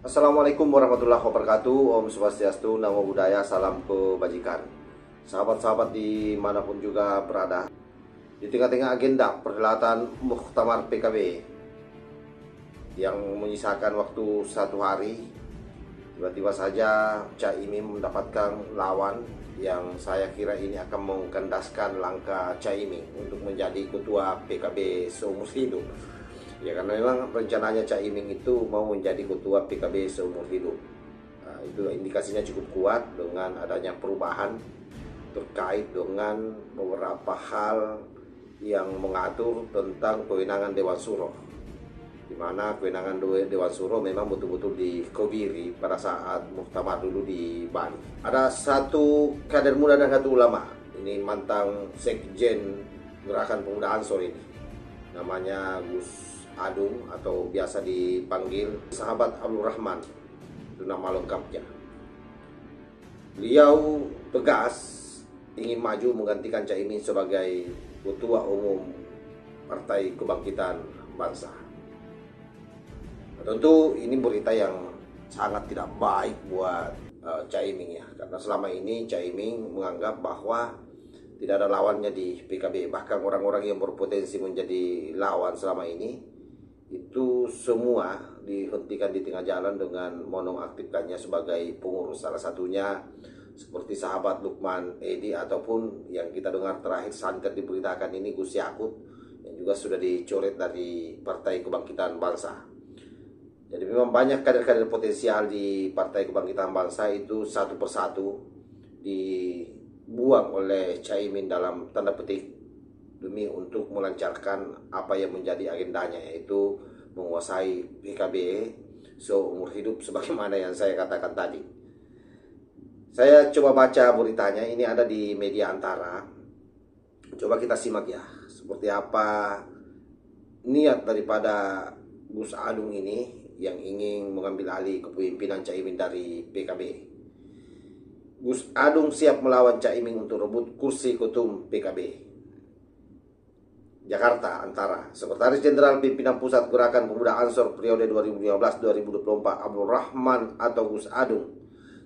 Assalamualaikum warahmatullahi wabarakatuh. Om Swastiastu, Namo Buddhaya, salam kebajikan. Sahabat-sahabat dimanapun juga berada, di tengah-tengah agenda perhelatan Muktamar PKB yang menyisakan waktu 1 hari, tiba-tiba saja Cak Imin mendapatkan lawan yang saya kira ini akan mengkandaskan langkah Cak Imin untuk menjadi ketua PKB seumur hidup. Ya, karena memang rencananya Cak Imin itu mau menjadi ketua PKB seumur hidup. Nah, itu indikasinya cukup kuat dengan adanya perubahan terkait dengan beberapa hal yang mengatur tentang kewenangan Dewan Suro, di mana kewenangan Dewan Suro memang betul-betul dikebiri pada saat muktamar dulu di Bali. Ada satu kader muda dan satu ulama, ini mantan sekjen Gerakan Pemuda Ansor ini, namanya Gus Adung atau biasa dipanggil Sahabat Abdul Rahman, itu nama lengkapnya. Beliau tegas ingin maju menggantikan Cak Imin sebagai Ketua Umum Partai Kebangkitan Bangsa. Tentu ini berita yang sangat tidak baik buat Cak Imin ya, karena selama ini Cak Imin menganggap bahwa tidak ada lawannya di PKB. Bahkan orang-orang yang berpotensi menjadi lawan selama ini itu semua dihentikan di tengah jalan dengan menonaktifkannya sebagai pengurus. Salah satunya seperti sahabat Lukman Edi, ataupun yang kita dengar terakhir santer diberitakan ini Gus Yakut, yang juga sudah dicoret dari Partai Kebangkitan Bangsa. Jadi memang banyak kader-kader potensial di Partai Kebangkitan Bangsa itu satu persatu dibuang oleh Cak Imin dalam tanda petik, demi untuk melancarkan apa yang menjadi agendanya, yaitu menguasai PKB seumur hidup sebagaimana yang saya katakan tadi. Saya coba baca beritanya, ini ada di media Antara. Coba kita simak ya, seperti apa niat daripada Gus Adung ini yang ingin mengambil alih kepemimpinan Cak Imin dari PKB. Gus Adung siap melawan Cak Imin untuk rebut kursi ketum PKB. Jakarta, Antara. Sekretaris Jenderal Pimpinan Pusat Gerakan Pemuda Ansor periode 2015-2024 Abdul Rahman atau Gus Adung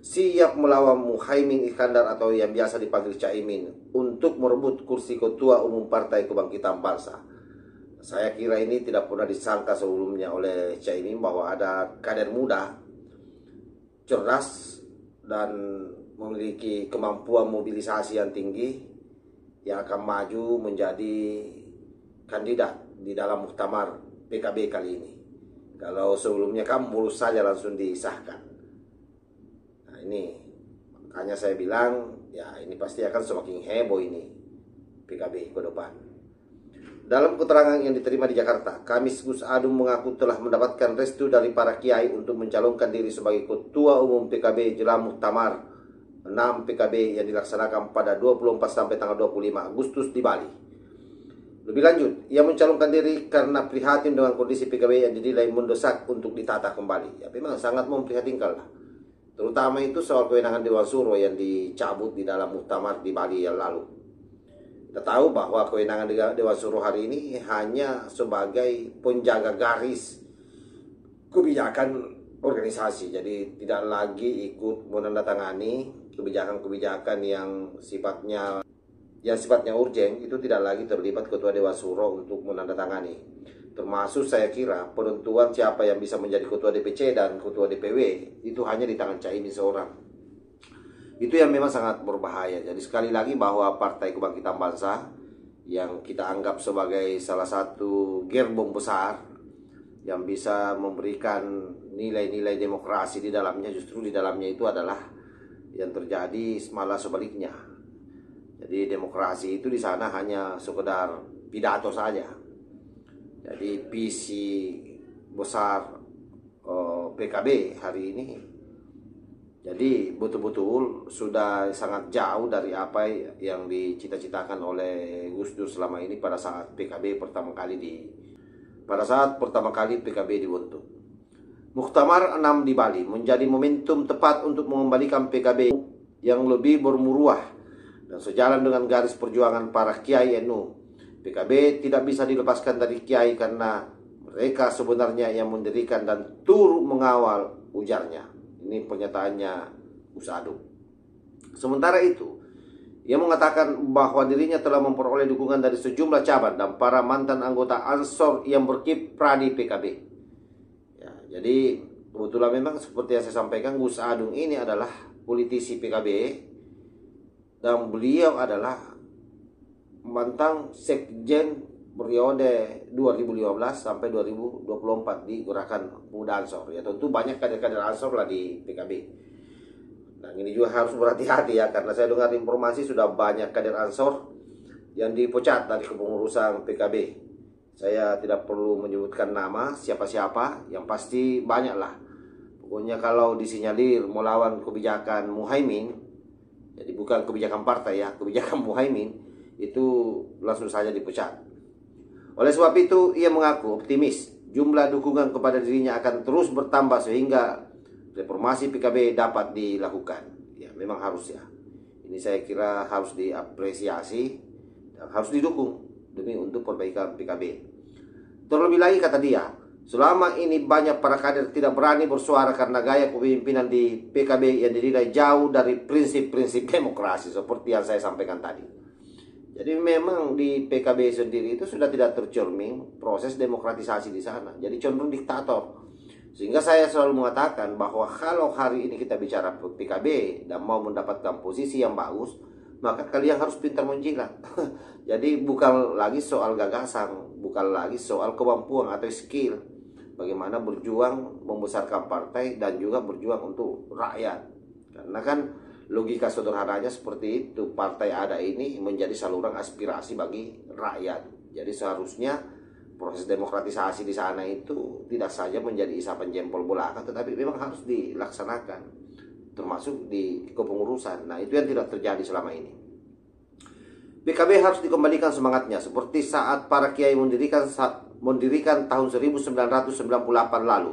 siap melawan Muhaimin Iskandar atau yang biasa dipanggil Cak Imin untuk merebut kursi Ketua Umum Partai Kebangkitan Bangsa. Saya kira ini tidak pernah disangka sebelumnya oleh Cak Imin bahwa ada kader muda, cerdas, dan memiliki kemampuan mobilisasi yang tinggi yang akan maju menjadi kandidat di dalam muktamar PKB kali ini. Kalau sebelumnya kan mulus saja langsung disahkan. Nah ini makanya saya bilang ya ini pasti akan semakin heboh ini PKB ke depan. Dalam keterangan yang diterima di Jakarta, Kamis, Gus Adung mengaku telah mendapatkan restu dari para kiai untuk mencalonkan diri sebagai Ketua Umum PKB jelang muktamar 6 PKB yang dilaksanakan pada 24 sampai tanggal 25 Agustus di Bali. Lebih lanjut, ia mencalonkan diri karena prihatin dengan kondisi PKB yang dinilai mendesak untuk ditata kembali. Ya memang sangat memprihatinkan lah. Terutama itu soal kewenangan Dewan Suro yang dicabut di dalam muktamar di Bali yang lalu. Kita tahu bahwa kewenangan Dewan Suro hari ini hanya sebagai penjaga garis kebijakan organisasi. Jadi tidak lagi ikut menandatangani kebijakan-kebijakan yang sifatnya urgen, itu tidak lagi terlibat Ketua Dewan Suro untuk menandatangani. Termasuk saya kira penentuan siapa yang bisa menjadi Ketua DPC dan Ketua DPW itu hanya di tangan Cak Imin seorang. Itu yang memang sangat berbahaya. Jadi sekali lagi bahwa Partai Kebangkitan Bangsa yang kita anggap sebagai salah satu gerbong besar yang bisa memberikan nilai-nilai demokrasi di dalamnya, justru di dalamnya itu adalah yang terjadi malah sebaliknya. Jadi demokrasi itu di sana hanya sekedar pidato saja. Jadi visi besar PKB hari ini, jadi betul-betul sudah sangat jauh dari apa yang dicita-citakan oleh Gus Dur selama ini pada saat PKB pertama kali PKB dibentuk. Muktamar 6 di Bali menjadi momentum tepat untuk mengembalikan PKB yang lebih bermuruah dan sejalan dengan garis perjuangan para Kiai NU. PKB tidak bisa dilepaskan dari Kiai karena mereka sebenarnya yang mendirikan dan turut mengawal ujarnya. Ini pernyataannya Gus Adung. Sementara itu, ia mengatakan bahwa dirinya telah memperoleh dukungan dari sejumlah cabang dan para mantan anggota Ansor yang berkiprah di PKB. Ya, jadi kebetulan memang seperti yang saya sampaikan, Gus Adung ini adalah politisi PKB dan beliau adalah mantan sekjen periode 2015 sampai 2024 di Gerakan Pemuda Ansor. Ya tentu banyak kader-kader Ansor lah di PKB. Nah ini juga harus berhati-hati ya, karena saya dengar informasi sudah banyak kader Ansor yang dipecat dari kepengurusan PKB. Saya tidak perlu menyebutkan nama siapa-siapa, yang pasti banyak lah. Pokoknya kalau disinyalir melawan kebijakan Muhaimin, jadi bukan kebijakan partai ya, kebijakan Muhaimin, itu langsung saja dipecat. Oleh sebab itu, ia mengaku optimis jumlah dukungan kepada dirinya akan terus bertambah sehingga reformasi PKB dapat dilakukan. Ya, memang harus ya. Ini saya kira harus diapresiasi dan harus didukung demi untuk perbaikan PKB. Terlebih lagi kata dia, selama ini banyak para kader tidak berani bersuara karena gaya kepemimpinan di PKB yang dinilai jauh dari prinsip-prinsip demokrasi seperti yang saya sampaikan tadi. Jadi memang di PKB sendiri itu sudah tidak tercermin proses demokratisasi di sana. Jadi cenderung diktator. Sehingga saya selalu mengatakan bahwa kalau hari ini kita bicara PKB dan mau mendapatkan posisi yang bagus, maka kalian harus pintar menjilat. Jadi bukan lagi soal gagasan, bukan lagi soal kemampuan atau skill. Bagaimana berjuang membesarkan partai dan juga berjuang untuk rakyat. Karena kan logika sederhananya seperti itu, partai ada ini menjadi saluran aspirasi bagi rakyat. Jadi seharusnya proses demokratisasi di sana itu tidak saja menjadi isapan jempol belaka, tetapi memang harus dilaksanakan, termasuk di kepengurusan. Nah itu yang tidak terjadi selama ini. PKB harus dikembalikan semangatnya seperti saat para kiai mendirikan tahun 1998 lalu,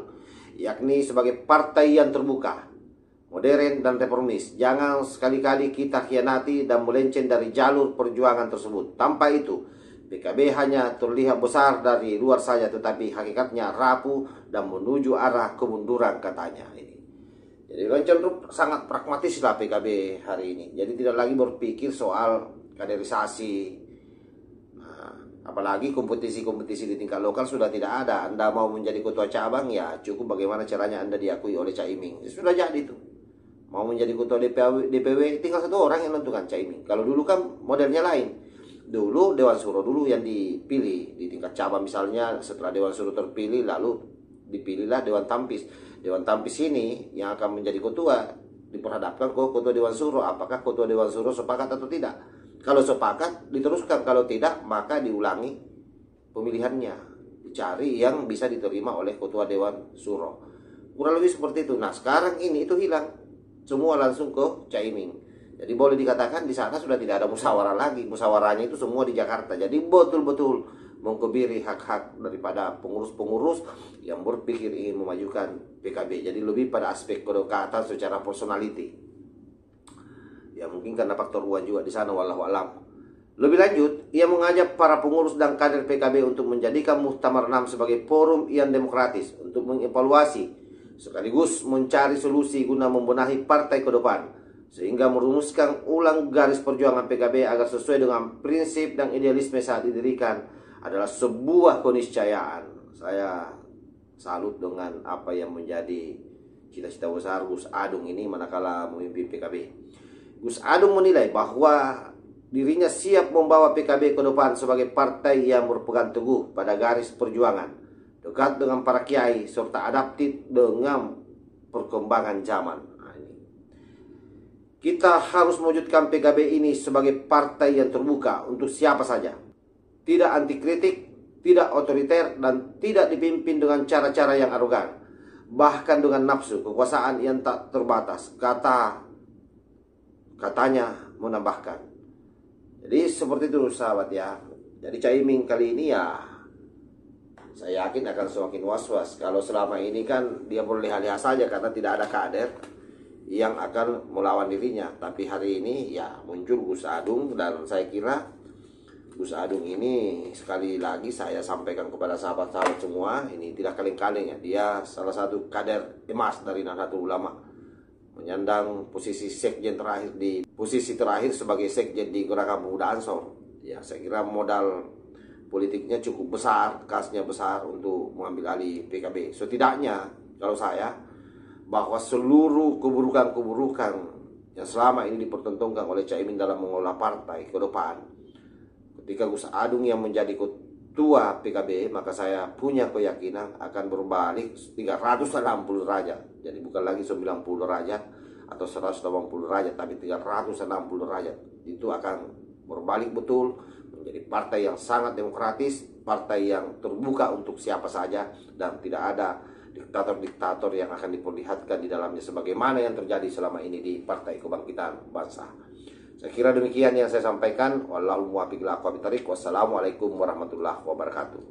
yakni sebagai partai yang terbuka, modern dan reformis. Jangan sekali-kali kita khianati dan melenceng dari jalur perjuangan tersebut. Tanpa itu, PKB hanya terlihat besar dari luar saja, tetapi hakikatnya rapuh dan menuju arah kemunduran, katanya ini. Jadi cenderung sangat pragmatis lah PKB hari ini. Jadi tidak lagi berpikir soal kaderisasi. Nah, apalagi kompetisi-kompetisi di tingkat lokal sudah tidak ada. Anda mau menjadi ketua cabang, ya cukup bagaimana caranya Anda diakui oleh Caimin. Sudah jadi itu. Mau menjadi ketua DPW tinggal satu orang yang menentukan, Caimin. Kalau dulu kan modelnya lain. Dulu Dewan Suro dulu yang dipilih di tingkat cabang misalnya. Setelah Dewan Suro terpilih, lalu dipilihlah Dewan Tampis. Dewan Tampis ini yang akan menjadi ketua diperhadapkan ke ketua Dewan Suro. Apakah ketua Dewan Suro sepakat atau tidak? Kalau sepakat diteruskan, kalau tidak maka diulangi pemilihannya, dicari yang bisa diterima oleh ketua Dewan Suro. Kurang lebih seperti itu. Nah sekarang ini itu hilang. Semua langsung ke Caimin. Jadi boleh dikatakan di sana sudah tidak ada musyawarah lagi. Musyawarahnya itu semua di Jakarta. Jadi betul-betul mengkebiri hak-hak daripada pengurus-pengurus yang berpikir ingin memajukan PKB. Jadi lebih pada aspek kedekatan secara personality. Ya mungkin karena faktor uang juga di sana, wallahu alam. Lebih lanjut, ia mengajak para pengurus dan kader PKB untuk menjadikan Muktamar 6 sebagai forum yang demokratis untuk mengevaluasi sekaligus mencari solusi guna membenahi partai ke depan, sehingga merumuskan ulang garis perjuangan PKB agar sesuai dengan prinsip dan idealisme saat didirikan adalah sebuah keniscayaan. Saya salut dengan apa yang menjadi cita-cita besar Gus Adung ini manakala memimpin PKB. Gus Adung menilai bahwa dirinya siap membawa PKB ke depan sebagai partai yang berpegang teguh pada garis perjuangan, dekat dengan para kiai, serta adaptif dengan perkembangan zaman. Nah, ini. Kita harus mewujudkan PKB ini sebagai partai yang terbuka untuk siapa saja. Tidak anti kritik, tidak otoriter, dan tidak dipimpin dengan cara-cara yang arogan. Bahkan dengan nafsu kekuasaan yang tak terbatas. Katanya menambahkan. Jadi seperti itu sahabat ya. Jadi Caimin kali ini ya, saya yakin akan semakin was-was. Kalau selama ini kan dia berleha-leha saja karena tidak ada kader yang akan melawan dirinya. Tapi hari ini ya muncul Gus Adung, dan saya kira Gus Adung ini sekali lagi saya sampaikan kepada sahabat-sahabat semua, ini tidak kaleng-kaleng ya. Dia salah satu kader emas dari Nahdlatul Ulama, menyandang posisi sekjen terakhir sebagai sekjen di Gerakan Pemuda Ansor. Ya, saya kira modal politiknya cukup besar, kasnya besar untuk mengambil alih PKB. Setidaknya kalau saya, bahwa seluruh keburukan-keburukan yang selama ini dipertontonkan oleh Caimin dalam mengelola partai ke depan, ketika Gus Adung yang menjadi ketua PKB, maka saya punya keyakinan akan berbalik 360 derajat. Jadi bukan lagi 90 derajat atau 180 derajat, tapi 360 derajat. Itu akan berbalik betul menjadi partai yang sangat demokratis, partai yang terbuka untuk siapa saja, dan tidak ada diktator-diktator yang akan diperlihatkan di dalamnya sebagaimana yang terjadi selama ini di Partai Kebangkitan Bangsa. Saya kira demikian yang saya sampaikan. Wassalamualaikum warahmatullahi wabarakatuh.